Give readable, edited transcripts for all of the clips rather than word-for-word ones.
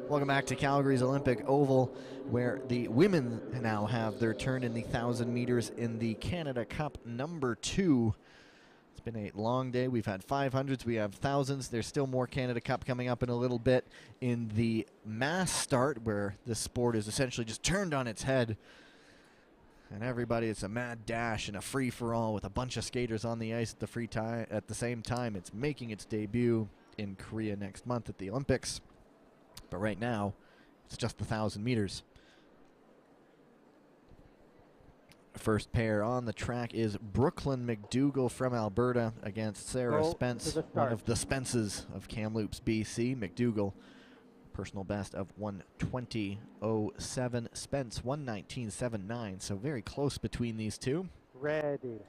Welcome back to Calgary's Olympic Oval, where the women now have their turn in the 1,000 meters in the Canada Cup number 2. It's been a long day. We've had 500s, we have 1,000s. There's still more Canada Cup coming up in a little bit in the mass start, where the sport is essentially just turned on its head. And everybody, it's a mad dash and a free-for-all with a bunch of skaters on the ice at the same time. It's making its debut in Korea next month at the Olympics. But right now, it's just the 1,000 meters. First pair on the track is Brooklyn McDougald from Alberta against Sarah Spence, one of the Spences of Kamloops, BC. McDougald, personal best of 1:20.07. Spence, 1:19.79, so very close between these two. Ready.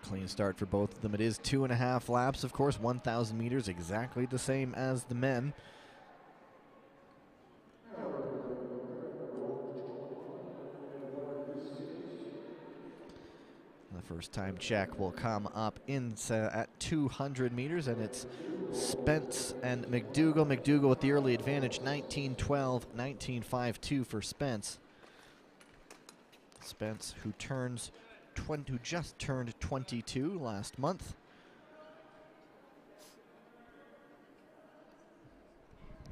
Clean start for both of them. It is 2.5 laps, of course, 1,000 meters, exactly the same as the men. The first time check will come up at 200 meters, and it's Spence and McDougald. McDougald with the early advantage, 19.12, 19.52 for Spence. Spence, who just turned 22 last month.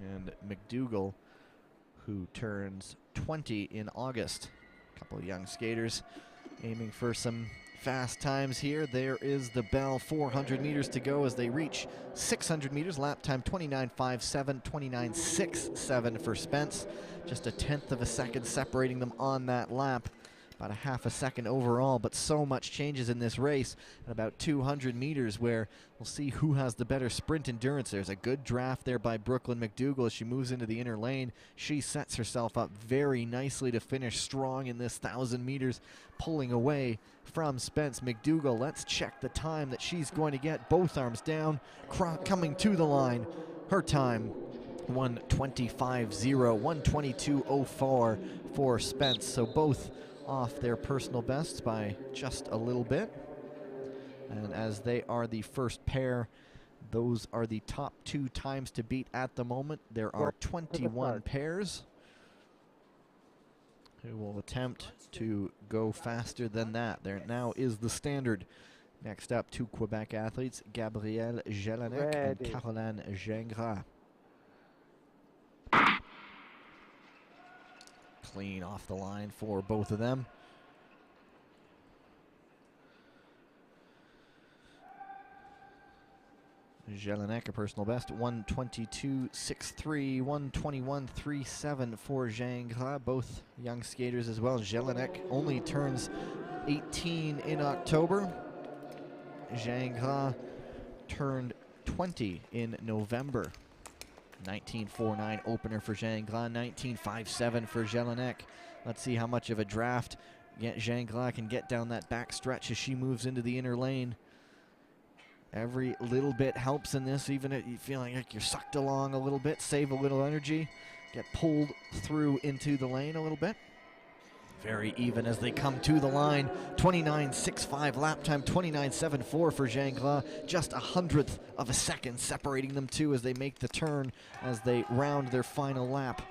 And McDougald, who turns 20 in August. A couple of young skaters aiming for some fast times here. There is the bell. 400 meters to go as they reach 600 meters. Lap time 29.57, 29.67 for Spence. Just 1/10 of a second separating them on that lap. About a half a second overall, but so much changes in this race at about 200 meters, where we'll see who has the better sprint endurance. There's a good draft there by Brooklyn McDougald as she moves into the inner lane. She sets herself up very nicely to finish strong in this 1,000 meters, pulling away from Spence. McDougald, let's check the time that she's going to get. Both arms down, coming to the line. Her time, 1:25.0, 1:22.04 for Spence. So both off their personal bests by just a little bit. And as they are the first pair, those are the top 2 times to beat at the moment. There are 21 pairs who will attempt to go faster than that. There now is the standard. Next up, 2 Quebec athletes, Gabrielle Jelinek and Caroline Janga. Clean off the line for both of them. Jelinek, a personal best, 1:22.63, 1:21.37 for Janga. Both young skaters as well. Jelinek only turns 18 in October. Janga turned 20 in November. 19.49 opener for Janga, 19.57 for Jelinek. Let's see how much of a draft Janga can get down that back stretch as she moves into the inner lane. Every little bit helps in this, even if you're feeling like you're sucked along a little bit, save a little energy, get pulled through into the lane a little bit. Very even as they come to the line. 29.65 lap time, 29.74 for Janga. Just 100th of a second separating them two as they make the turn, as they round their final lap.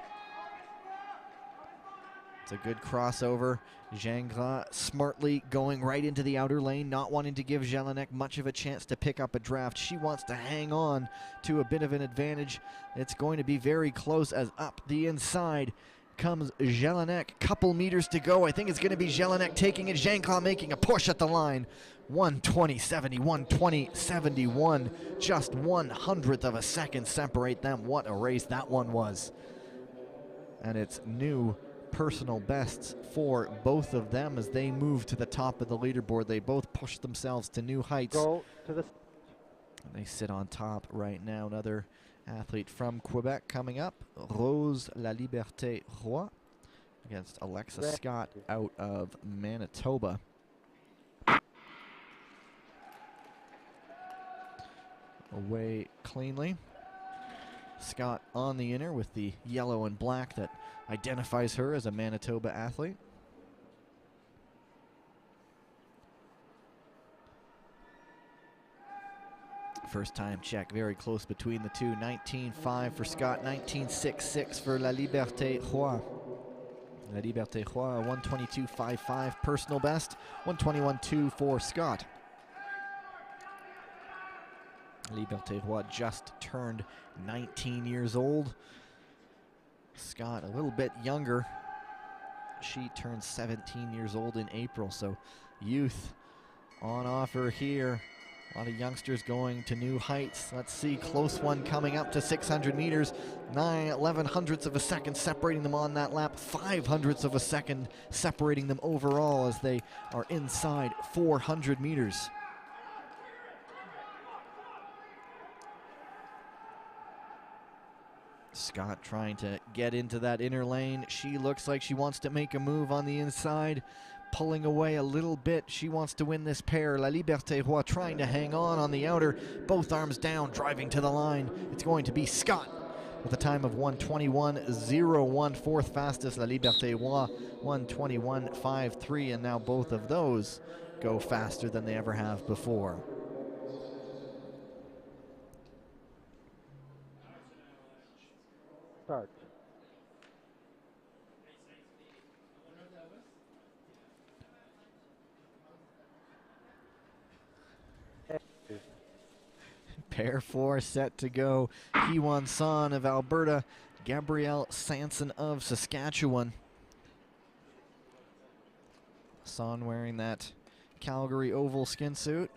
It's a good crossover. Janga smartly going right into the outer lane, not wanting to give Jelinek much of a chance to pick up a draft. She wants to hang on to a bit of an advantage. It's going to be very close as up the inside comes Jelinek. Couple meters to go. I think it's going to be Jelinek taking it. Janga making a push at the line. 1:20.70, 1:20.71. Just 100th of a second separate them. What a race that one was. And it's new personal bests for both of them as they move to the top of the leaderboard. They both push themselves to new heights. And they sit on top right now. Another athlete from Quebec coming up, Rose Laliberte Roy against Alexa Scott out of Manitoba. Away cleanly. Scott on the inner with the yellow and black that identifies her as a Manitoba athlete. first time check. Very close between the two. 19.5 for Scott, 19.66 for Laliberte Roy. Laliberte Roy, 122.55 personal best, 121.2 for Scott. Laliberte Roy just turned 19 years old. Scott a little bit younger. She turned 17 years old in April, so youth on offer here. A lot of youngsters going to new heights. Let's see, close one coming up to 600 meters. 11 hundredths of a second separating them on that lap. 5 hundredths of a second separating them overall as they are inside 400 meters. Scott trying to get into that inner lane. She looks like she wants to make a move on the inside. Pulling away a little bit. She wants to win this pair. Laliberte Roy trying to hang on the outer. Both arms down, driving to the line. It's going to be Scott with a time of 1:21.01. Fourth fastest, Laliberte Roy, 1:21.53. And now both of those go faster than they ever have before. Start. Pair 4 set to go. Kiwan Son of Alberta, Gabrielle Sanson of Saskatchewan. Son wearing that Calgary oval skin suit.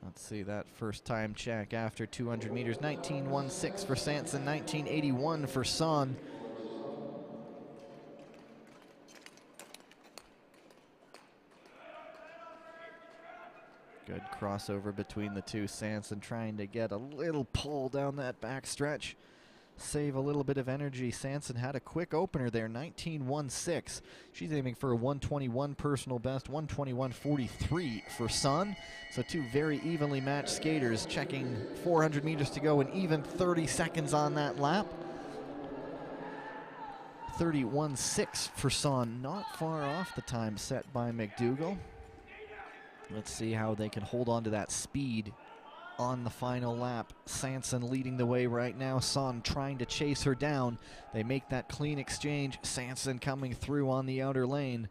Let's see that first time check after 200 meters. 19.16 for Sanson, 19.81 for Son. Good crossover between the two. Sanson trying to get a little pull down that back stretch. Save a little bit of energy. Sanson had a quick opener there, 19.16. She's aiming for a 1:21 personal best, 1:21.43 for Son. So two very evenly matched skaters, checking 400 meters to go and even 30 seconds on that lap. 31.6 for Son, not far off the time set by McDougald. Let's see how they can hold on to that speed on the final lap. Sanson leading the way right now. Son trying to chase her down. They make that clean exchange. Sanson coming through on the outer lane.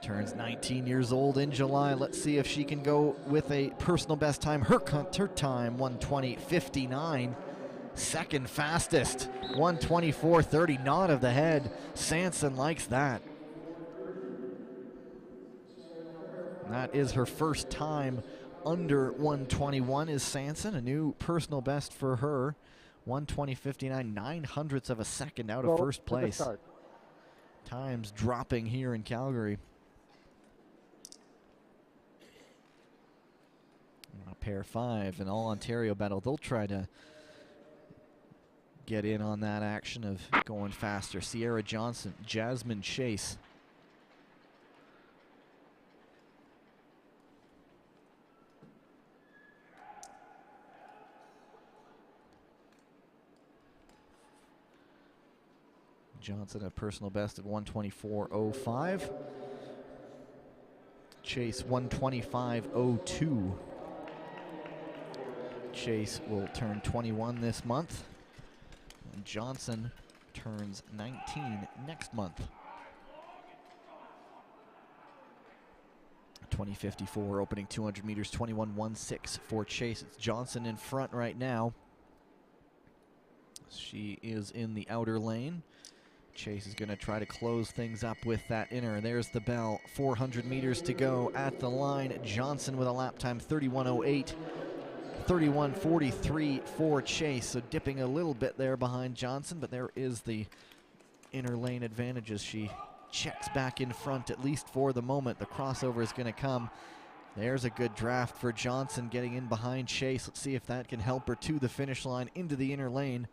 Turns 19 years old in July. Let's see if she can go with a personal best time. Her time, 1:20.59. Second fastest, 1:24.30. Nod of the head. Sanson likes that. That is her first time under 1:21 is Sanson, a new personal best for her. 1:20.59, 9 hundredths of a second out of first place. Times dropping here in Calgary. Pair 5, an all-Ontario battle. They'll try to get in on that action of going faster. Sierra Johnson, Jasmine Chase. Johnson a personal best of 1:24.05. Chase 1:25.02. Chase will turn 21 this month. And Johnson turns 19 next month. 20:54 opening 200 meters, 21.16 for Chase. It's Johnson in front right now. She is in the outer lane. Chase is going to try to close things up with that inner. There's the bell. 400 meters to go at the line. Johnson with a lap time 31.08. 31.43 for Chase. So dipping a little bit there behind Johnson, but there is the inner lane advantage as she checks back in front, at least for the moment. The crossover is going to come. There's a good draft for Johnson getting in behind Chase. Let's see if that can help her to the finish line into the inner lane.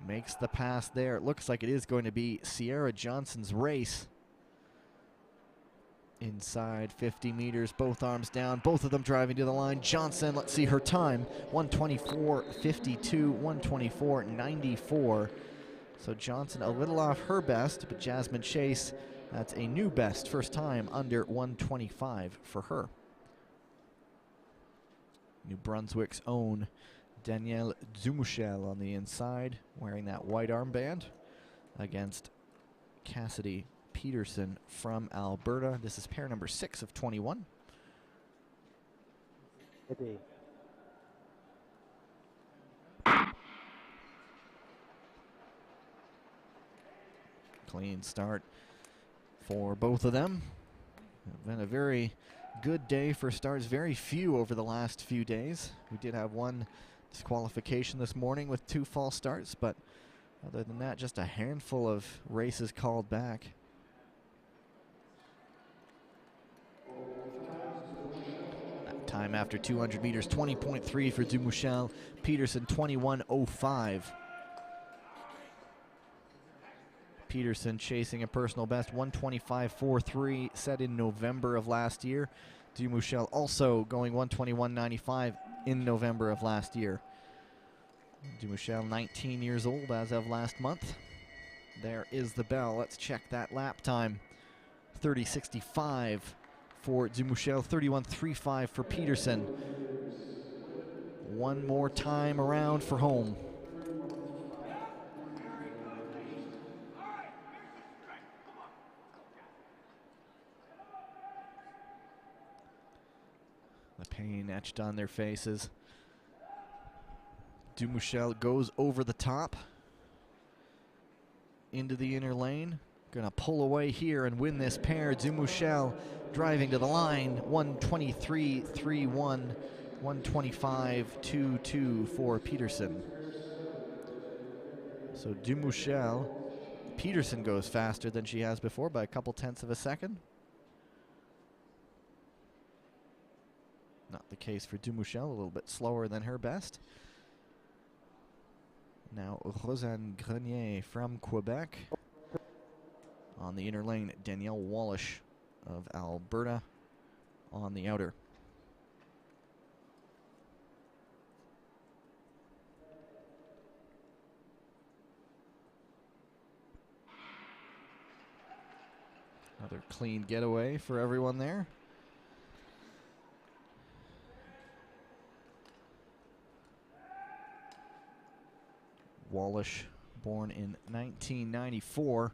Makes the pass there. It looks like it is going to be Sierra Johnson's race. Inside 50 meters, both arms down, both of them driving to the line. Johnson, let's see her time, 1:24.52, 1:24.94. So Johnson a little off her best, but Jasmine Chase, that's a new best, first time under 125 for her. New Brunswick's own Danielle Zumach on the inside, wearing that white armband against Cassidy Petersen from Alberta. This is pair number 6 of 21. Clean start for both of them. Been a very good day for starts. Very few over the last few days. We did have one disqualification this morning with 2 false starts, but other than that, just a handful of races called back. That time after 200 meters, 20.3 for Zumach. Petersen 21.05. Petersen chasing a personal best, 125.43, set in November of last year. Zumach also going 121.95 in November of last year. Zumach 19 years old as of last month. There is the bell. Let's check that lap time. 30.65 for Zumach, 31.35 for Petersen. One more time around for home. The pain etched on their faces. Zumach goes over the top into the inner lane. Gonna pull away here and win this pair. Zumach driving to the line. 123.31, 125.22 for Petersen. So Zumach, Petersen goes faster than she has before by a couple tenths of a second. Not the case for Zumach, a little bit slower than her best. Now Rosanne Gagne from Quebec. On the inner lane, Danielle Wallisch of Alberta on the outer. Another clean getaway for everyone there. Wallisch, born in 1994.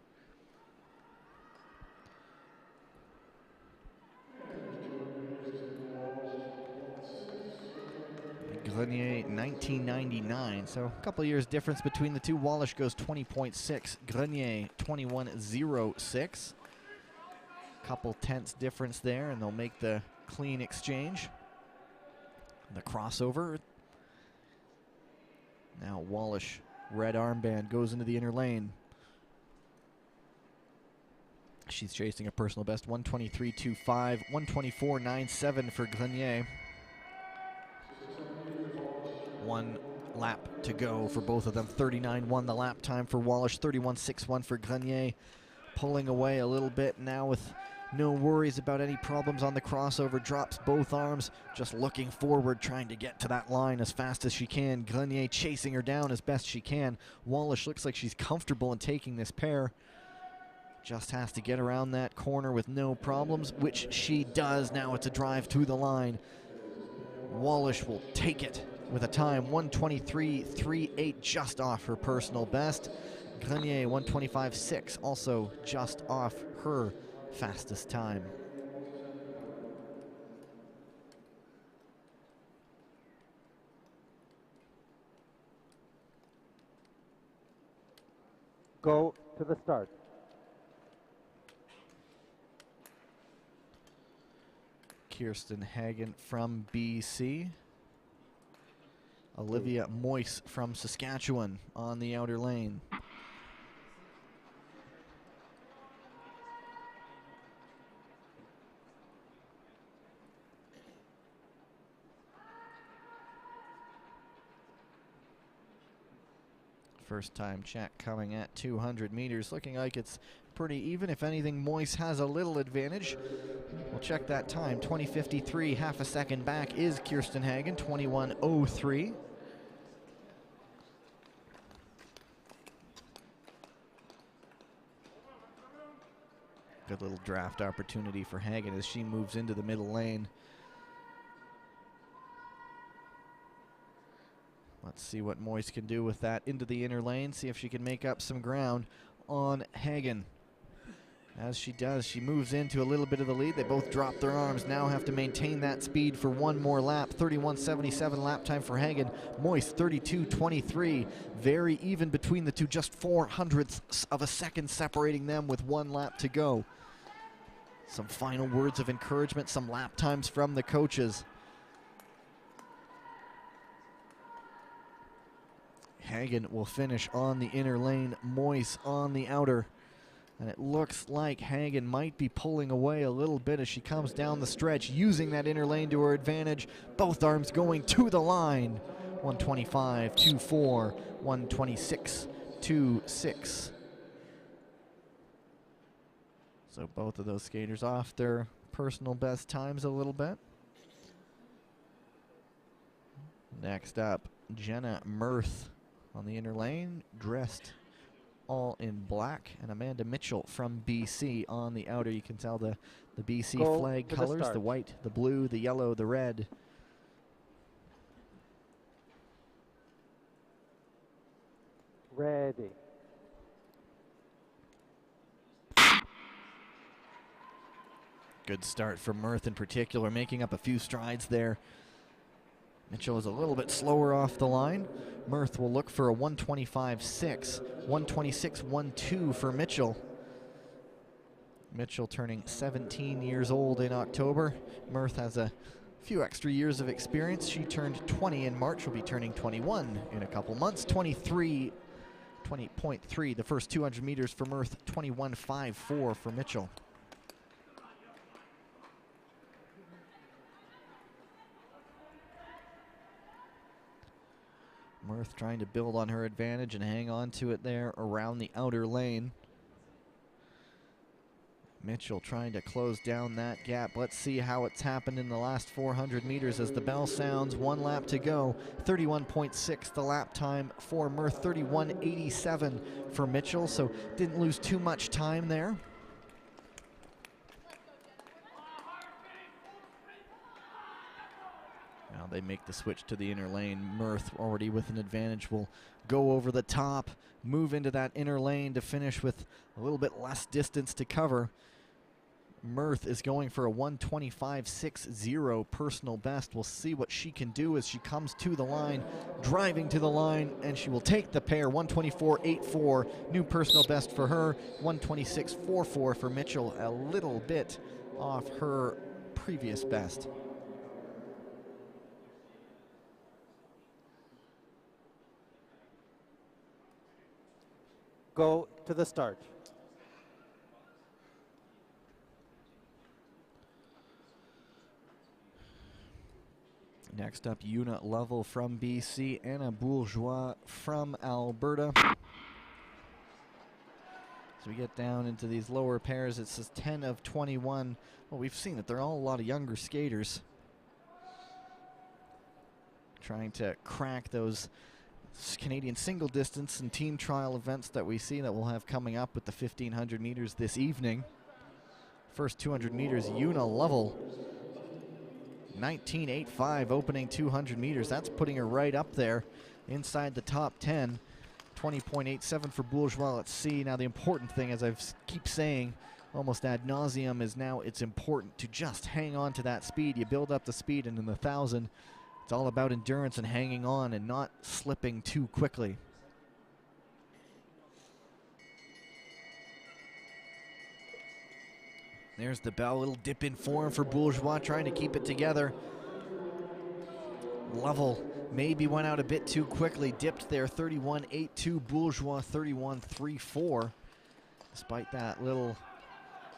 Grenier 1999, so a couple years difference between the two. Wallisch goes 20.6, Grenier 21.06. Couple tenths difference there, and they'll make the clean exchange. The crossover. Now Wallisch, red armband, goes into the inner lane. She's chasing a personal best, 123.25, 124.97 for Grenier. One lap to go for both of them. 39.1 the lap time for Wallisch, 31.61 for Grenier. Pulling away a little bit now with no worries about any problems on the crossover. Drops both arms, just looking forward, trying to get to that line as fast as she can. Grenier chasing her down as best she can. Wallisch looks like she's comfortable in taking this pair. Just has to get around that corner with no problems, which she does. Now it's a drive to the line. Wallisch will take it with a time 123.38, just off her personal best. Grenier 125.6, also just off her fastest time. Go to the start. Kirsten Hagen from BC. Olivia Moise from Saskatchewan on the outer lane. First time check coming at 200 meters. Looking like it's pretty even. If anything, Moise has a little advantage. We'll check that time. 20.53, half a second back is Kirsten Hagen, 21.03. Good little draft opportunity for Hagen as she moves into the middle lane. Let's see what Moise can do with that into the inner lane. See if she can make up some ground on Hagen. As she does, she moves into a little bit of the lead. They both drop their arms, now have to maintain that speed for one more lap. 31.77 lap time for Hagen. Moise 32.23. Very even between the two, just 0.04 of a second separating them with one lap to go. Some final words of encouragement, some lap times from the coaches. Hagen will finish on the inner lane, Moise on the outer. And it looks like Hagen might be pulling away a little bit as she comes down the stretch, using that inner lane to her advantage. Both arms going to the line. 125.24, 126.26. So both of those skaters off their personal best times a little bit. Next up, Jenna Mirth on the inner lane, dressed all in black, and Amanda Mitchell from BC on the outer. You can tell the BC flag colors, the white, the blue, the yellow, the red. Ready. Good start from Mirth in particular, making up a few strides there. Mitchell is a little bit slower off the line. Mirth will look for a 125.6, 126.12 for Mitchell. Mitchell turning 17 years old in October. Mirth has a few extra years of experience. She turned 20 in March, will be turning 21 in a couple months. 20.3, the first 200 meters for Mirth, 21.54 for Mitchell. Mirth trying to build on her advantage and hang on to it there around the outer lane. Mitchell trying to close down that gap. Let's see how it's happened in the last 400 meters as the bell sounds. One lap to go. 31.6 the lap time for Mirth. 31.87 for Mitchell, so didn't lose too much time there. Now they make the switch to the inner lane. Mirth, already with an advantage, will go over the top, move into that inner lane to finish with a little bit less distance to cover. Mirth is going for a 125.60 personal best. We'll see what she can do as she comes to the line, driving to the line, and she will take the pair. 124.84, new personal best for her. 126.44 for Mitchell, a little bit off her previous best. Go to the start. Next up, unit level from BC, Anna Bourgeois from Alberta. So we get down into these lower pairs. It says 10 of 21. Well, we've seen it. They're all a lot of younger skaters. Trying to crack those Canadian single distance and team trial events that we see that we'll have coming up with the 1500 meters this evening. First 200 meters, Una level. 19.85 opening 200 meters. That's putting her right up there inside the top 10. 20.87 for Bourgeois. Let's see. Now the important thing, as I keep saying almost ad nauseum, is now it's important to just hang on to that speed. You build up the speed, and in the 1,000, it's all about endurance and hanging on and not slipping too quickly. There's the bell, little dip in form for Bourgeois, trying to keep it together. Level maybe went out a bit too quickly, dipped there. 31.82, Bourgeois 31.34. Despite that little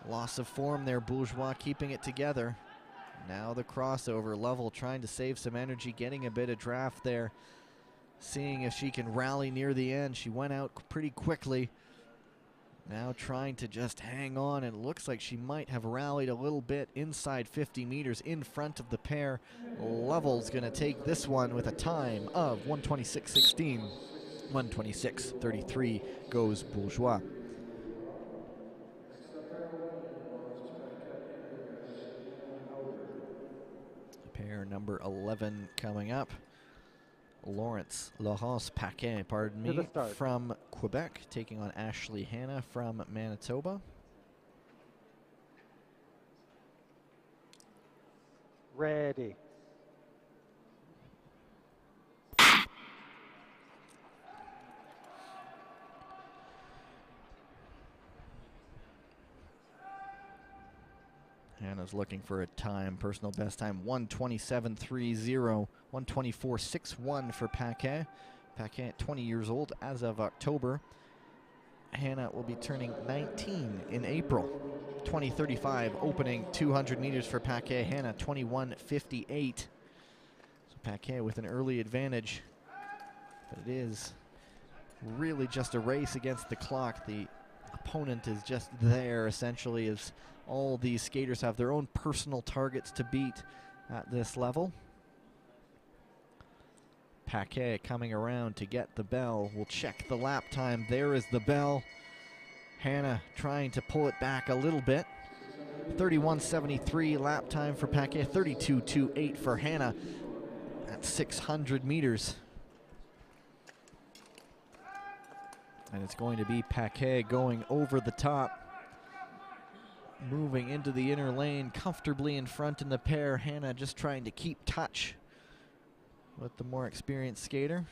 loss of form there, Bourgeois keeping it together. Now the crossover, Level trying to save some energy, getting a bit of draft there, seeing if she can rally near the end. She went out pretty quickly. Now trying to just hang on, and it looks like she might have rallied a little bit inside 50 meters in front of the pair. Level's going to take this one with a time of 126.16. 126.33 goes Bourgeois. 11 coming up. Laurence Paquet, pardon me, from Quebec, taking on Ashley Hanna from Manitoba. Ready. Hannah's looking for a time, personal best time, 1:27.30, 1:24.61 for Paquet. Paquet, 20 years old as of October. Hanna will be turning 19 in April. 20:35 opening 200 meters for Paquet. Hanna 21:58. So Paquet with an early advantage, but it is really just a race against the clock. The opponent is just there essentially, as all these skaters have their own personal targets to beat at this level. Paquet coming around to get the bell. We'll check the lap time. There is the bell. Hanna trying to pull it back a little bit. 31:73 lap time for Paquet. 32:28 for Hanna at 600 meters. And it's going to be Paquet going over the top, moving into the inner lane, comfortably in front in the pair. Hanna just trying to keep touch with the more experienced skater.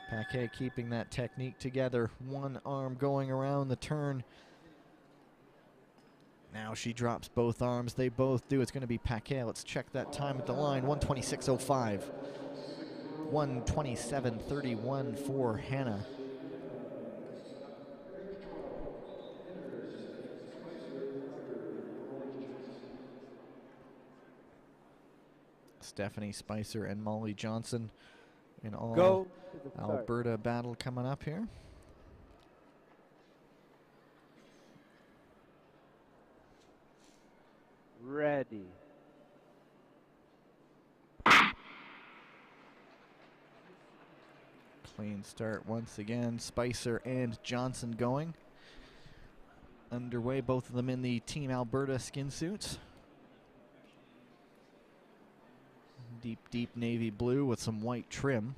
Paquet keeping that technique together, one arm going around the turn. Now she drops both arms. They both do. It's going to be Paquet. Let's check that time at the line. 1:26.05. 1:27.31 for Hanna. Stephanie Spicer and Molly Johnson in all Alberta battle coming up here. Ready. Clean start once again. Spicer and Johnson going. Underway, both of them in the Team Alberta skin suits. Deep, deep navy blue with some white trim.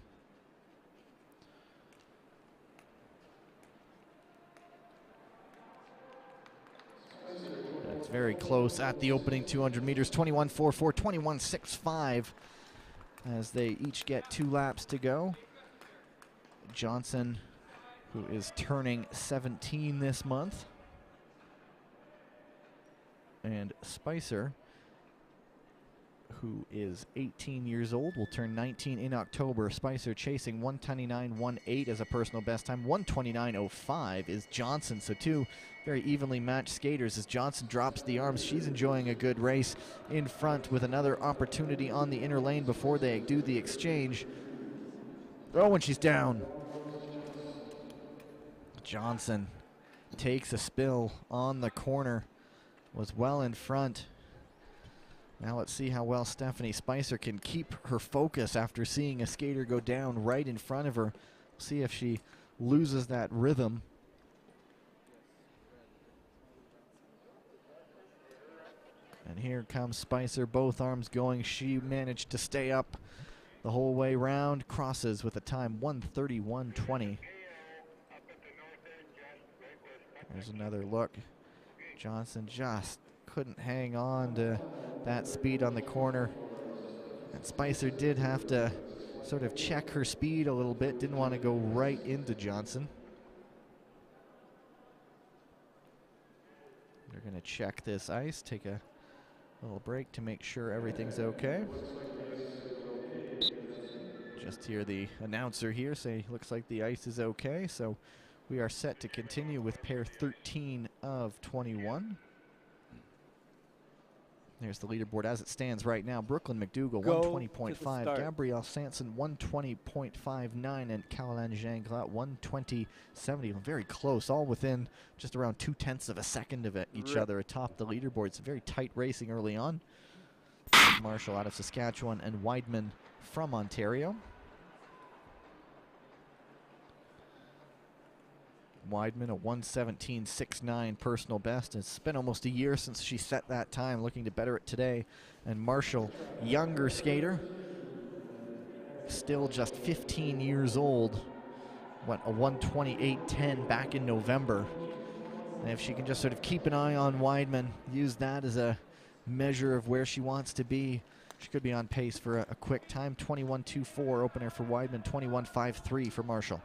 It's very close at the opening 200 meters. 21.44, 21.65 as they each get 2 laps to go. Johnson, who is turning 17 this month, and Spicer, who is 18 years old, will turn 19 in October. Spicer chasing 1:29.18 as a personal best time. 1:29.05 is Johnson. So 2 very evenly matched skaters as Johnson drops the arms. She's enjoying a good race in front with another opportunity on the inner lane before they do the exchange. Oh, and she's down. Johnson takes a spill on the corner, was well in front. Now let's see how well Stephanie Spicer can keep her focus after seeing a skater go down right in front of her. See if she loses that rhythm. And here comes Spicer, both arms going. She managed to stay up the whole way round. Crosses with a time 1:31.20. There's another look. Johnson just couldn't hang on to that speed on the corner. And Spicer did have to sort of check her speed a little bit. Didn't want to go right into Johnson. They're going to check this ice, take a little break to make sure everything's okay. Just hear the announcer here say, looks like the ice is okay. So we are set to continue with pair 13 of 21. There's the leaderboard as it stands right now. Brooklyn McDougald, 1:20.5. Gabrielle Sanson, 1:20.59. And Caroline Janga, 1:20.70. Very close, all within just around 0.2 of a second of each other atop the leaderboard. It's very tight racing early on. Marshall out of Saskatchewan and Weidman from Ontario. Weidman, a 1:17.69 personal best. It's been almost a year since she set that time, looking to better it today. And Marshall, younger skater, still just 15 years old, went a 1:28.10 back in November. And if she can just sort of keep an eye on Weidman, use that as a measure of where she wants to be, she could be on pace for a quick time. 21.24 opener for Weidman, 21.53 for Marshall.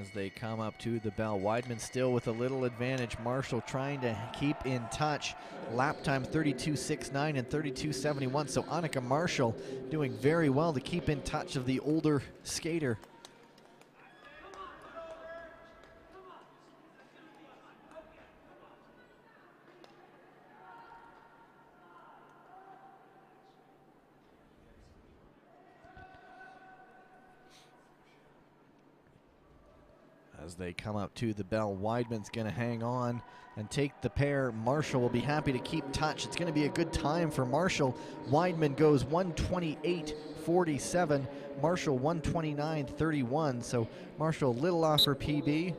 As they come up to the bell, Weidman still with a little advantage. Marshall trying to keep in touch. Lap time 32.69 and 32.71. So Annika Marshall doing very well to keep in touch of the older skater. As they come up to the bell, Weidman's going to hang on and take the pair. Marshall will be happy to keep touch. It's going to be a good time for Marshall. Weidman goes 1:28.47. Marshall 1:29.31. So Marshall a little off her PB.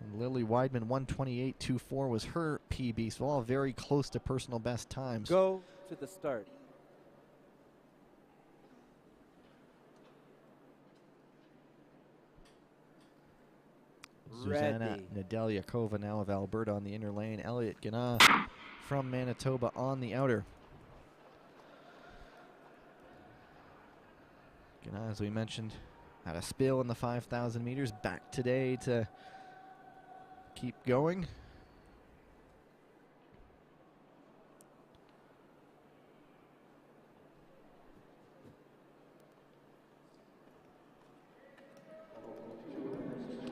And Lily Weidman 1:28.24 was her PB. So all very close to personal best times. Go to the start. Susanna Nedelya-Cova now of Alberta on the inner lane. Elliot Gagne from Manitoba on the outer. Gagne, as we mentioned, had a spill in the 5,000 meters. Back today to keep going.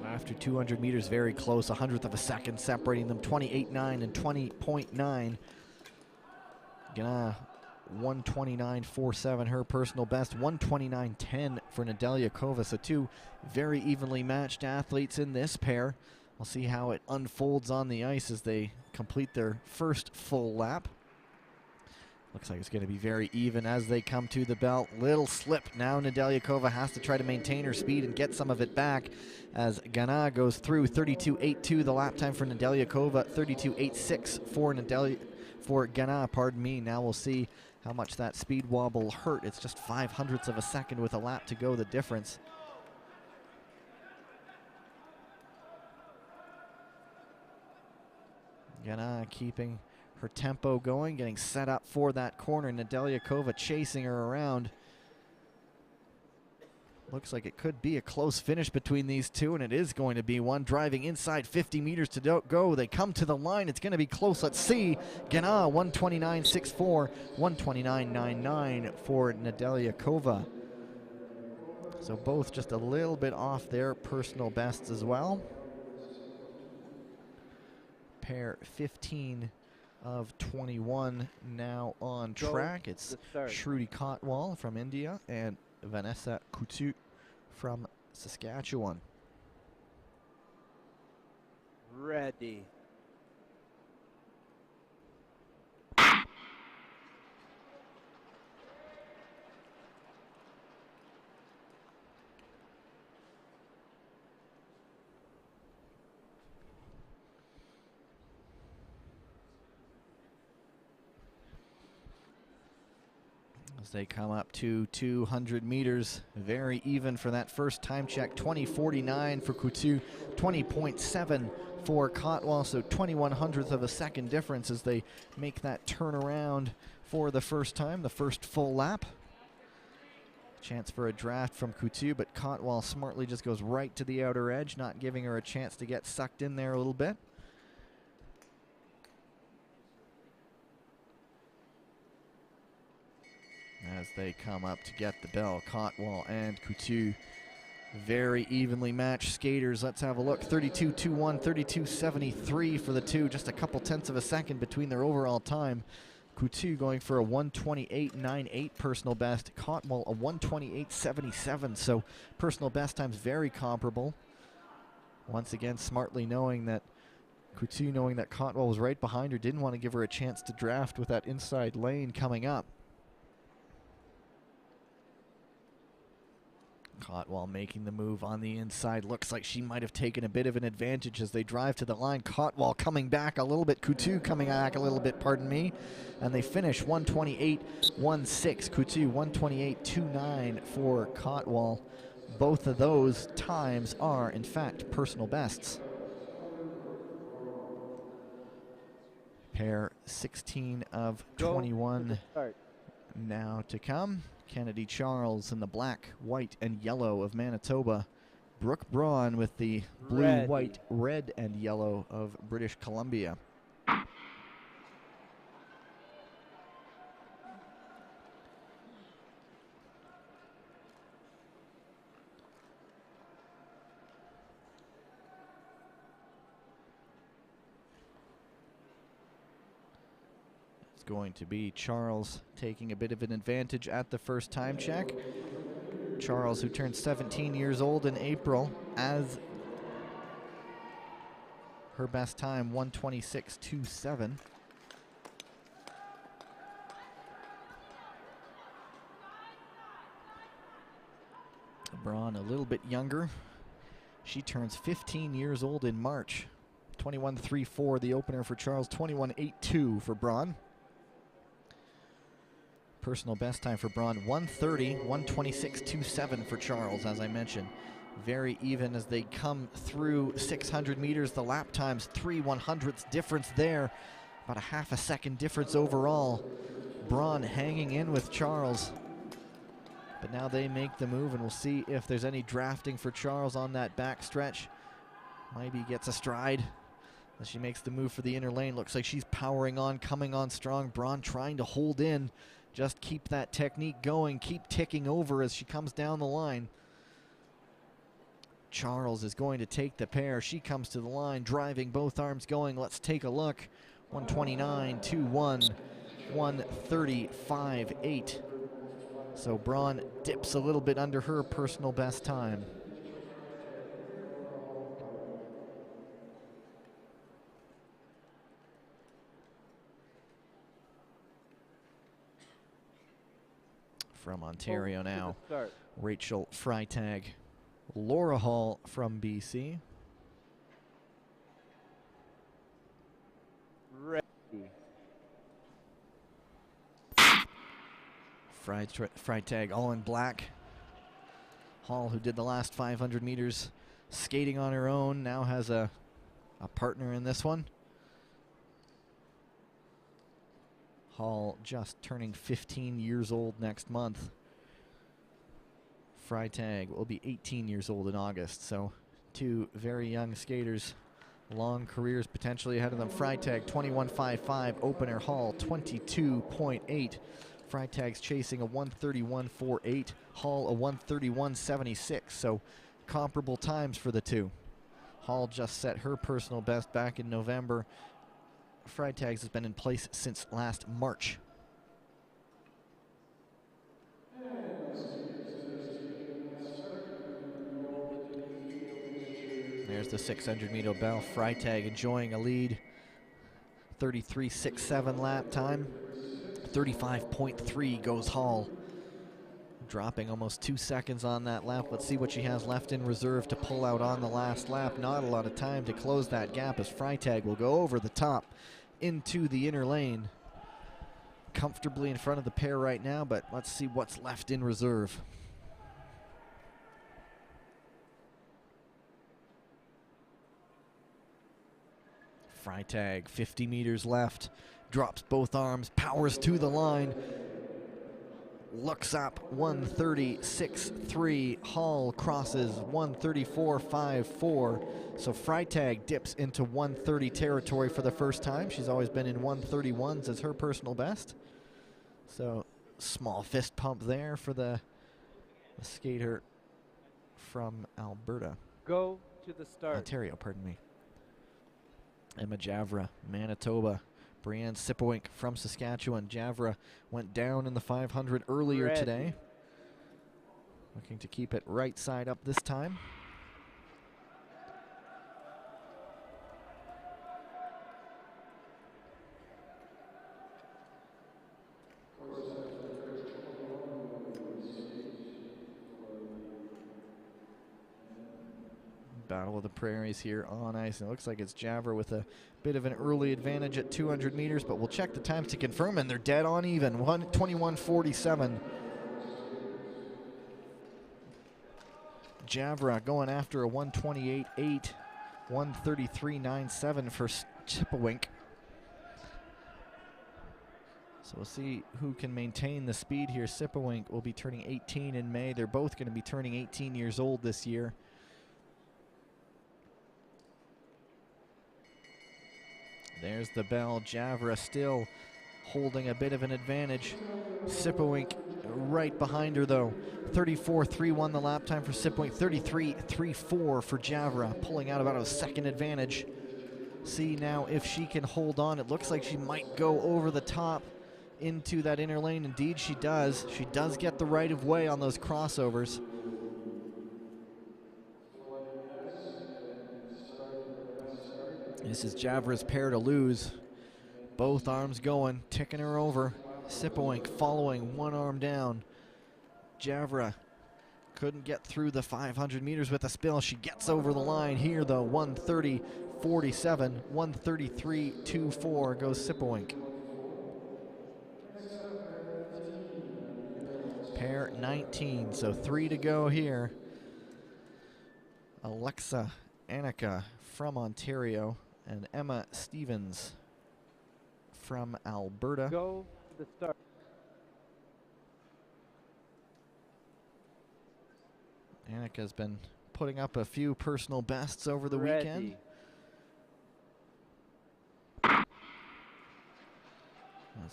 After 200 meters, very close, 100th of a second separating them, 28.9 and 20.9. Gagne 1:29.47, her personal best, 1:29.10 for Nedelya-Cova. So two very evenly matched athletes in this pair. We'll see how it unfolds on the ice as they complete their first full lap. Looks like it's going to be very even as they come to the belt. Little slip now. Nedelya-Cova has to try to maintain her speed and get some of it back as Gagne goes through. 32.82 the lap time for Nedelya-Cova. 32.86 for Gagne, pardon me. Now we'll see how much that speed wobble hurt. It's just 0.05 of a second with a lap to go, the difference. Gagne keeping her tempo going, getting set up for that corner. Nedelya-Cova chasing her around. Looks like it could be a close finish between these two, and it is going to be one. Driving inside 50 meters to go. They come to the line. It's going to be close. Let's see. Gagne 1:29.64, 1:29.99 for Nedelya-Cova. So both just a little bit off their personal bests as well. Pair 15 of 21 now on track. It's Shruti Cottwall from India and Vanessa Cootoo from Saskatchewan. Ready. As they come up to 200 meters, very even for that first time check. 20.49 for Cootoo, 20.7 for Cottwall, so 0.21 of a second difference as they make that turnaround for the first time, the first full lap. Chance for a draft from Cootoo, but Cottwall smartly just goes right to the outer edge, not giving her a chance to get sucked in there a little bit. As they come up to get the bell, Cottwall and Cootoo, very evenly matched skaters. Let's have a look. 32.21, 32.73 for the two. Just a couple tenths of a second between their overall time. Cootoo going for a 1:28.98 personal best. Cottwall a 1:28.77. So personal best times very comparable. Once again, smartly knowing that Cootoo, knowing that Cottwall was right behind her, didn't want to give her a chance to draft with that inside lane coming up. Cottwall making the move on the inside. Looks like she might have taken a bit of an advantage as they drive to the line. Cottwall coming back a little bit. Cootoo coming back a little bit, pardon me. And they finish 1:28.16. Cootoo 1:28.29 for Cottwall. Both of those times are, in fact, personal bests. Pair 16 of 21 now to come. Kennedy Charles in the black, white, and yellow of Manitoba. Brooke Braun with the blue, white, red, and yellow of British Columbia. Going to be Charles taking a bit of an advantage at the first time check. Charles, who turned 17 years old in April, as her best time 1:26.27. Braun a little bit younger. She turns 15 years old in March. 21.34 the opener for Charles, 21.82 for Braun. Personal best time for Braun, 1:30, 1:26.27 for Charles, as I mentioned. Very even as they come through 600 meters. The lap times 3/100ths difference there. About a half a second difference overall. Braun hanging in with Charles. But now they make the move, and we'll see if there's any drafting for Charles on that back stretch. Maybe gets a stride as she makes the move for the inner lane. Looks like she's powering on, coming on strong. Braun trying to hold in. Just keep that technique going, keep ticking over as she comes down the line. Charles is going to take the pair. She comes to the line, driving both arms going. Let's take a look. 1:29.21, 1:30.58. So Braun dips a little bit under her personal best time. From Ontario now, Rachel Freitag. Laura Hall from BC. Ready. Freitag all in black. Hall, who did the last 500 meters skating on her own, now has a partner in this one. Hall just turning 15 years old next month. Freitag will be 18 years old in August, so two very young skaters. Long careers potentially ahead of them. Freitag 21.55 opener. Hall 22.8. Freitag's chasing a 1:31.48. Hall a 1:31.76, so comparable times for the two. Hall just set her personal best back in November. Freitag's has been in place since last March. There's the 600-meter bell. Freitag enjoying a lead. 33.67 lap time. 35.3 goes Hall. Dropping almost 2 seconds on that lap. Let's see what she has left in reserve to pull out on the last lap. Not a lot of time to close that gap as Freitag will go over the top into the inner lane. Comfortably in front of the pair right now, but let's see what's left in reserve. Freitag, 50 meters left, drops both arms, powers to the line, looks up, 1:36.3. Hall crosses 1:34.54. So Freitag dips into 1:30 territory for the first time. She's always been in 1:31s as her personal best. So small fist pump there for the skater from Alberta. Go to the start. Ontario, pardon me. Emma Javora, Manitoba. Brianne Sipowink from Saskatchewan. Javora went down in the 500 earlier today. Looking to keep it right side up this time. Battle of the Prairies here on ice. And it looks like it's Javora with a bit of an early advantage at 200 meters, but we'll check the times to confirm, and they're dead on even. 1:21:47. Javora going after a 1:28.8, 1:33.97 for Sipowink. So we'll see who can maintain the speed here. Sipowink will be turning 18 in May. They're both going to be turning 18 years old this year. There's the bell. Javora still holding a bit of an advantage. Sipowink right behind her, though. 34.31 the lap time for Sipowink. 33.34 for Javora, pulling out about a second advantage. See now if she can hold on. It looks like she might go over the top into that inner lane. Indeed, she does. She does get the right of way on those crossovers. This is Javora's pair to lose. Both arms going, ticking her over. Sipowink following, one arm down. Javora couldn't get through the 500 meters with a spill. She gets over the line here, though. 1:30.47, 1:33.24 goes Sipowink. Pair 19, so 3 to go here. Alexa Annika from Ontario and Emma Stevens from Alberta. Go to the start. Annika's been putting up a few personal bests over the weekend. As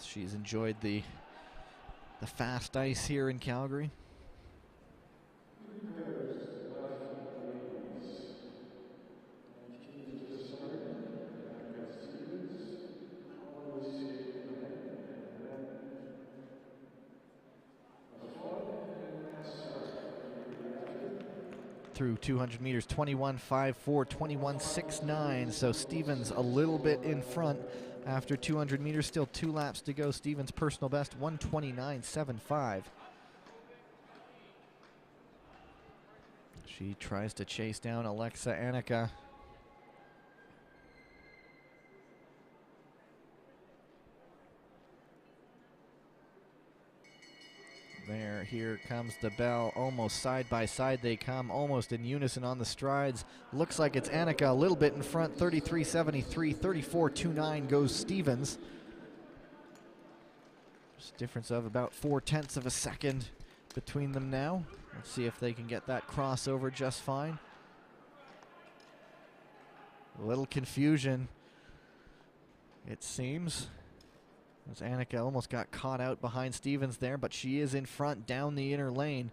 she's enjoyed the fast ice here in Calgary. Through 200 meters, 21.54, 21.69. So Stevens a little bit in front after 200 meters. Still 2 laps to go. Stevens' personal best, 1:29.75. She tries to chase down Alexa Annika. There, here comes the bell. Almost side by side they come, almost in unison on the strides. Looks like it's Annika a little bit in front, 33.73, 34.29 goes Stevens. Just a difference of about 0.4 of a second between them now. Let's see if they can get that crossover just fine. A little confusion, it seems, as Annika almost got caught out behind Stevens there, but she is in front down the inner lane.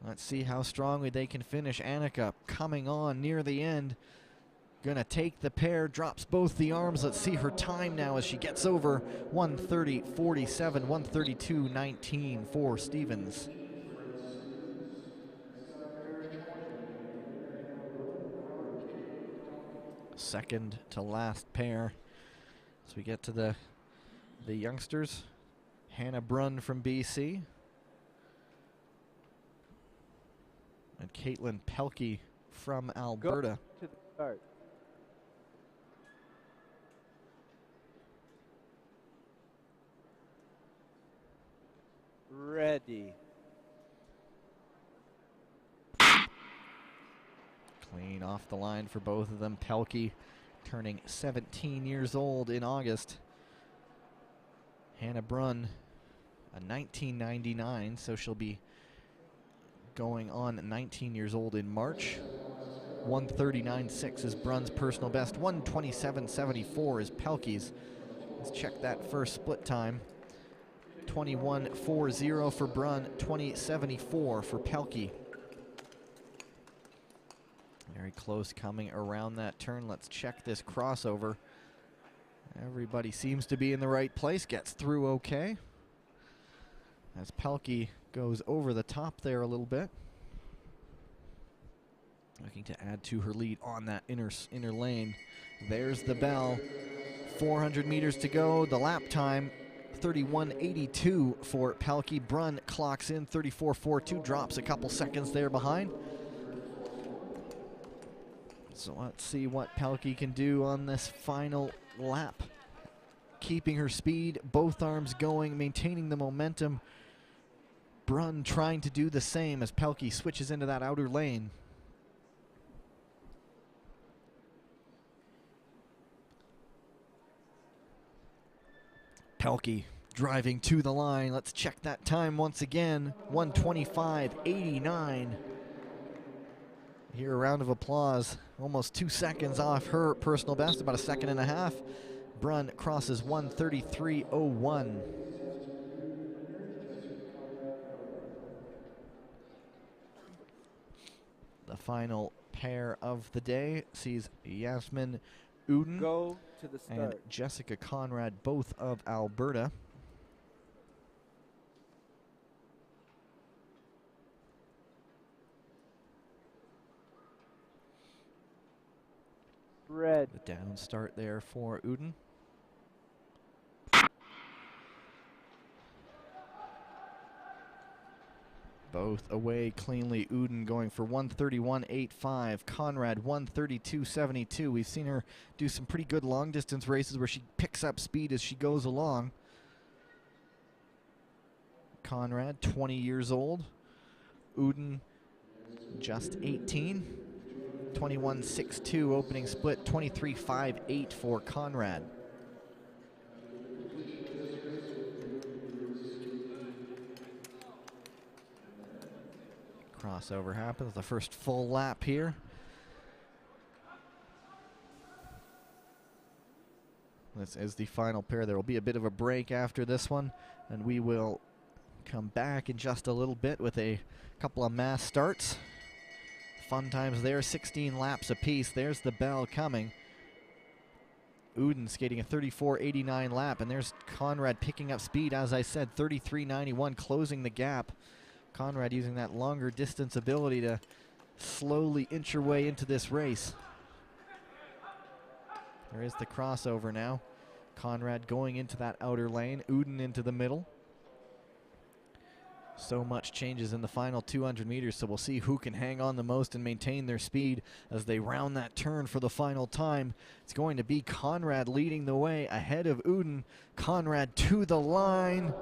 Let's see how strongly they can finish. Annika coming on near the end. Gonna take the pair, drops both the arms. Let's see her time now as she gets over. 1:30.47, 1:32.19 for Stevens. Second to last pair. As we get to the youngsters, Hanna Brunn from BC and Caitlin Pelkey from Alberta. Go to the start. Ready. Clean off the line for both of them. Pelkey turning 17 years old in August. Hanna Brunn, a 1999, so she'll be going on 19 years old in March. 1:39.6 is Brunn's personal best. 1:27.74 is Pelkey's. Let's check that first split time. 21.40 for Brunn, 20.74 for Pelkey. Very close coming around that turn. Let's check this crossover Everybody seems to be in the right place, gets through okay. As Pelkey goes over the top there a little bit. Looking to add to her lead on that inner lane. There's the bell. 400 meters to go. The lap time, 31.82 for Pelkey. Braun clocks in 34.42, drops a couple seconds there behind. So let's see what Pelkey can do on this final lap. Keeping her speed, both arms going, maintaining the momentum. Braun trying to do the same as Pelkey switches into that outer lane. Pelkey driving to the line. Let's check that time once again. 1:25.89. Here, a round of applause. Almost 2 seconds off her personal best, about a second and a half. Braun crosses 1:33.01. The final pair of the day sees Yasmin Uden Go to the start. and Jessica Conrad, both of Alberta. Red. The down start there for Uden. Both away cleanly. Uden going for 1:31.85. Conrad 1:32.72. We've seen her do some pretty good long distance races where she picks up speed as she goes along. Conrad, 20 years old. Uden, just 18. 21.62 opening split. 23.58 for Conrad. Crossover happens, the first full lap here. This is the final pair. There will be a bit of a break after this one, and we will come back in just a little bit with a couple of mass starts. Fun times there, 16 laps apiece. There's the bell coming. Uden skating a 34.89 lap, and there's Conrad picking up speed, as I said, 33.91, closing the gap. Conrad using that longer distance ability to slowly inch her way into this race. There is the crossover now. Conrad going into that outer lane, Uden into the middle. So much changes in the final 200 meters, so we'll see who can hang on the most and maintain their speed as they round that turn for the final time. It's going to be Conrad leading the way ahead of Uden. Conrad to the line.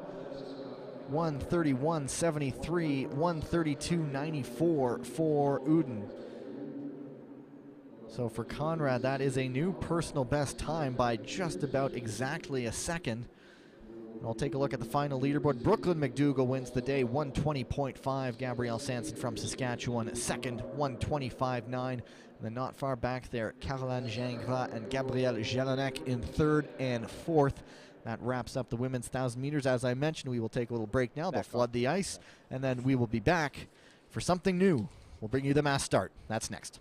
1:31.73, 1:32.94 for Uden. So for Conrad, that is a new personal best time by just about exactly a second. And I'll take a look at the final leaderboard. Brooklyn McDougald wins the day, 1:20.5. Gabrielle Sanson from Saskatchewan, second, 1:25.9. And then not far back there, Caroline Janga and Gabrielle Jelinek in third and fourth. That wraps up the women's 1,000 meters. As I mentioned, we will take a little break now. They'll flood the ice, and then we will be back for something new. We'll bring you the mass start. That's next.